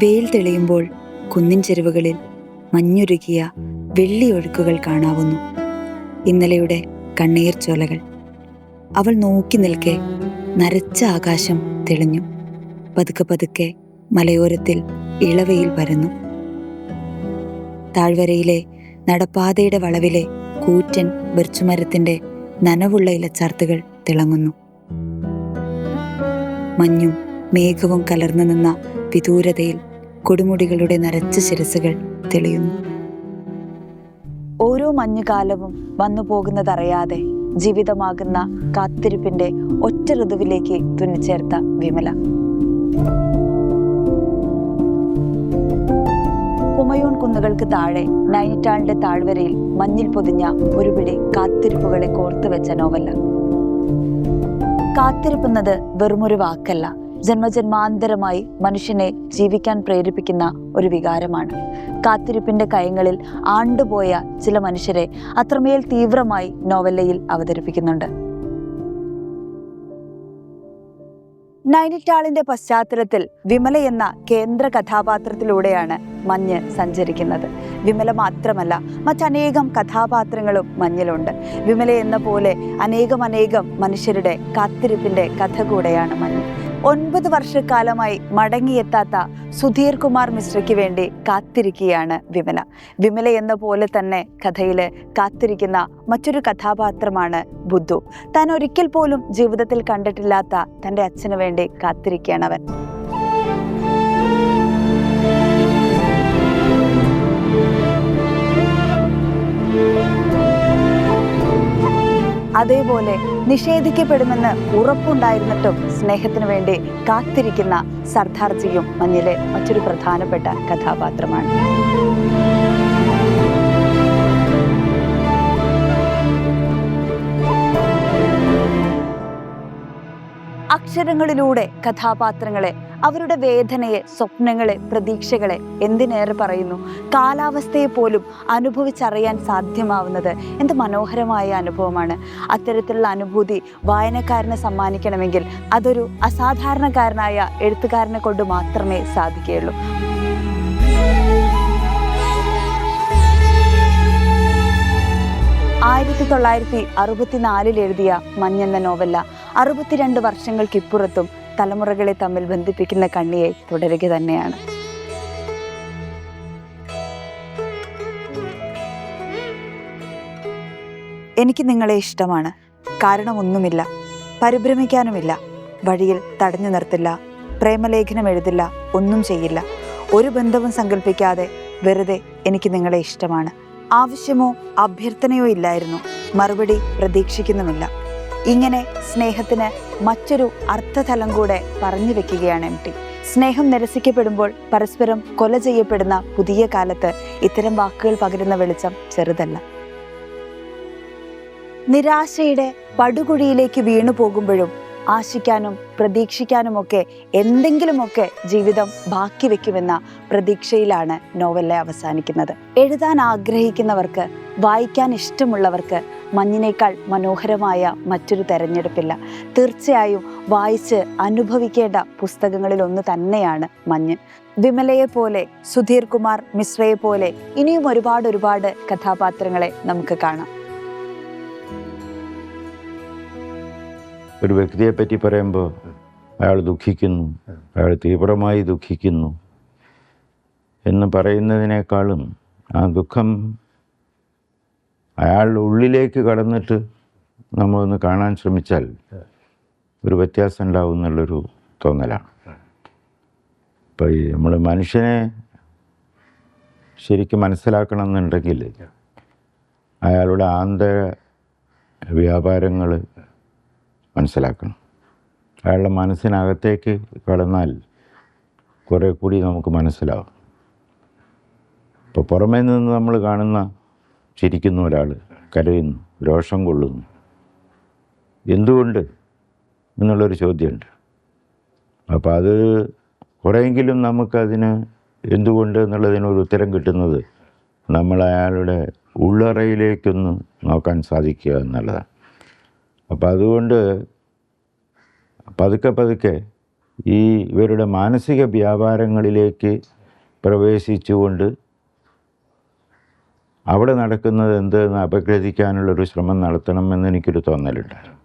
വെയിൽ തെളിയുമ്പോൾ കുന്നിൻ ചെരുവുകളിൽ മഞ്ഞുരുകിയ വെള്ളിയൊഴുക്കുകൾ കാണാവുന്നു. ഇന്നലെയുടെ കണ്ണീർ ചോലകൾ. അവൾ നോക്കി നിൽക്കെ നരച്ച ആകാശം തെളിഞ്ഞു. പതുക്കെ പതുക്കെ മലയോരത്തിൽ ഇളവയിൽ വരുന്നു. താഴ്വരയിലെ നടപ്പാതയുടെ വളവിലെ കൂറ്റൻ ബെർച്ചുമരത്തിന്റെ നനവുള്ള ഇലച്ചാർത്തുകൾ തിളങ്ങുന്നു. മഞ്ഞും മേഘവും കലർന്നു നിന്ന വിദൂരതയിൽ കൊടുമുടികളുടെ നരച്ച ശിരസുകൾ തെളിയുന്നു. ഓരോ മഞ്ഞുകാലവും വന്നു പോകുന്നതറിയാതെ ജീവിതമാകുന്ന കാത്തിരിപ്പിന്റെ ഒറ്റ ഋതുവിലേക്ക് തുന്നിച്ചേർത്ത വിമല. കുമയൂൺ കുന്നുകൾക്ക് താഴെ നൈനിറ്റാളിന്റെ താഴ്വരയിൽ മഞ്ഞിൽ പൊതിഞ്ഞ ഒരു പിടി കാത്തിരിപ്പുകളെ കോർത്തുവെച്ച നോവല്ല. കാത്തിരിപ്പുന്നത് വെറുമൊരു വാക്കല്ല, ജന്മജന്മാന്തരമായി മനുഷ്യനെ ജീവിക്കാൻ പ്രേരിപ്പിക്കുന്ന ഒരു വികാരമാണ്. കാത്തിരിപ്പിന്റെ കയങ്ങളിൽ ആണ്ടുപോയ ചില മനുഷ്യരെ അത്രമേൽ തീവ്രമായി നോവല്ലയിൽ അവതരിപ്പിക്കുന്നുണ്ട്. നൈനിറ്റാളിന്റെ പശ്ചാത്തലത്തിൽ വിമല എന്ന കേന്ദ്ര കഥാപാത്രത്തിലൂടെയാണ് മഞ്ഞ് സഞ്ചരിക്കുന്നത്. വിമല മാത്രമല്ല, മറ്റനേകം കഥാപാത്രങ്ങളും മഞ്ഞിലുണ്ട്. വിമല എന്ന പോലെ അനേകം മനുഷ്യരുടെ കാത്തിരിപ്പിന്റെ കഥ കൂടെയാണ് മഞ്ഞ്. 9 വർഷക്കാലമായി മടങ്ങിയെത്താത്ത സുധീർ കുമാർ മിശ്രയ്ക്ക് വേണ്ടി കാത്തിരിക്കുകയാണ് വിമല. വിമല എന്ന പോലെ തന്നെ കഥയില് കാത്തിരിക്കുന്ന മറ്റൊരു കഥാപാത്രമാണ് ബുദ്ധു. താൻ ഒരിക്കൽ പോലും ജീവിതത്തിൽ കണ്ടിട്ടില്ലാത്ത തൻ്റെ അച്ഛന് വേണ്ടി കാത്തിരിക്കുകയാണ് അവൻ. അതേപോലെ നിഷേധിക്കപ്പെടുമെന്ന് ഉറപ്പുണ്ടായിരുന്നിട്ടും സ്നേഹത്തിനു വേണ്ടി കാത്തിരിക്കുന്ന സർദാർജിയും മഞ്ഞിലെ മറ്റൊരു പ്രധാനപ്പെട്ട കഥാപാത്രമാണ്. അക്ഷരങ്ങളിലൂടെ കഥാപാത്രങ്ങളെ, അവരുടെ വേദനയെ, സ്വപ്നങ്ങളെ, പ്രതീക്ഷകളെ, എന്തിനേറെ പറയുന്നു കാലാവസ്ഥയെ പോലും അനുഭവിച്ചറിയാൻ സാധ്യമാവുന്നത് എന്ത് മനോഹരമായ അനുഭവമാണ്. അത്തരത്തിലുള്ള അനുഭൂതി വായനക്കാരനെ സമ്മാനിക്കണമെങ്കിൽ അതൊരു അസാധാരണക്കാരനായ എഴുത്തുകാരനെ കൊണ്ട് മാത്രമേ സാധിക്കുകയുള്ളൂ. ആയിരത്തി 1964 എഴുതിയ മഞ്ഞെന്ന നോവല്ല 62 വർഷങ്ങൾക്കിപ്പുറത്തും തലമുറകളെ തമ്മിൽ ബന്ധിപ്പിക്കുന്ന കണ്ണിയെ തുടരുക തന്നെയാണ്. എനിക്ക് നിങ്ങളെ ഇഷ്ടമാണ്. കാരണമൊന്നുമില്ല, പരിഭ്രമിക്കാനുമില്ല. വഴിയിൽ തടഞ്ഞു നിർത്തില്ല, പ്രേമലേഖനം എഴുതില്ല, ഒന്നും ചെയ്യില്ല. ഒരു ബന്ധവും സങ്കല്പിക്കാതെ വെറുതെ എനിക്ക് നിങ്ങളെ ഇഷ്ടമാണ്. ആവശ്യമോ അഭ്യർത്ഥനയോ ഇല്ലായിരുന്നു, മറുപടി പ്രതീക്ഷിക്കുന്നുമില്ല. ഇങ്ങനെ സ്നേഹത്തിന് മറ്റൊരു അർത്ഥതലം കൂടെ പറഞ്ഞു വെക്കുകയാണ് എം ടി. സ്നേഹം നിരസിക്കപ്പെടുമ്പോൾ പരസ്പരം കൊല ചെയ്യപ്പെടുന്ന പുതിയ കാലത്ത് ഇത്തരം വാക്കുകൾ പകരുന്ന വെളിച്ചം ചെറുതല്ല. നിരാശയുടെ പടുകുഴിയിലേക്ക് വീണു പോകുമ്പോഴും ആശിക്കാനും പ്രതീക്ഷിക്കാനുമൊക്കെ എന്തെങ്കിലുമൊക്കെ ജീവിതം ബാക്കി വെക്കുമെന്ന പ്രതീക്ഷയിലാണ് നോവല്ല അവസാനിക്കുന്നത്. എഴുതാൻ ആഗ്രഹിക്കുന്നവർക്ക്, വായിക്കാൻ ഇഷ്ടമുള്ളവർക്ക് മഞ്ഞിനേക്കാൾ മനോഹരമായ മറ്റൊരു തെരഞ്ഞെടുപ്പില്ല. തീർച്ചയായും വായിച്ച് അനുഭവിക്കേണ്ട പുസ്തകങ്ങളിൽ ഒന്ന് തന്നെയാണ് മഞ്ഞ്. വിമലയെ പോലെ, സുധീർ കുമാർ മിശ്രയെ പോലെ ഇനിയും ഒരുപാട് കഥാപാത്രങ്ങളെ നമുക്ക് കാണാം. ഒരു വ്യക്തിയെ പറ്റി പറയുമ്പോൾ അയാൾ ദുഃഖിക്കുന്നു, അയാൾ തീവ്രമായി ദുഃഖിക്കുന്നു എന്ന് പറയുന്നതിനേക്കാളും ആ ദുഃഖം അയാളുടെ ഉള്ളിലേക്ക് കടന്നിട്ട് നമ്മളൊന്ന് കാണാൻ ശ്രമിച്ചാൽ ഒരു വ്യത്യാസം ഉണ്ടാവും എന്നുള്ളൊരു തോന്നലാണ്. ഇപ്പോൾ ഈ നമ്മൾ മനുഷ്യനെ ശരിക്കും മനസ്സിലാക്കണം എന്നുണ്ടെങ്കിൽ അയാളുടെ ആന്തര വ്യാപാരങ്ങൾ മനസ്സിലാക്കണം. അയാളുടെ മനസ്സിനകത്തേക്ക് കടന്നാൽ കുറേ കൂടി നമുക്ക് മനസ്സിലാവും. ഇപ്പോൾ പുറമേ നിന്ന് നമ്മൾ കാണുന്ന ചിരിക്കുന്ന ഒരാൾ, കരയുന്നു, രോഷം കൊള്ളുന്നു, എന്തുകൊണ്ട് എന്നുള്ളൊരു ചോദ്യമുണ്ട്. അപ്പോൾ അത് കുറേയെങ്കിലും നമുക്കതിന് എന്തുകൊണ്ട് എന്നുള്ളതിനൊരു ഉത്തരം കിട്ടുന്നത് നമ്മൾ അയാളുടെ ഉള്ളറയിലേക്കൊന്ന് നോക്കാൻ സാധിക്കുക എന്നുള്ളതാണ്. അപ്പോൾ അതുകൊണ്ട് പതുക്കെ ഈ ഇവരുടെ മാനസിക വ്യാപാരങ്ങളിലേക്ക് പ്രവേശിച്ചുകൊണ്ട് അവിടെ നടക്കുന്നത് എന്തെന്ന് അപഗ്രഥിക്കാനുള്ളൊരു ശ്രമം നടത്തണമെന്ന് എനിക്കൊരു തോന്നലുണ്ടായിരുന്നു.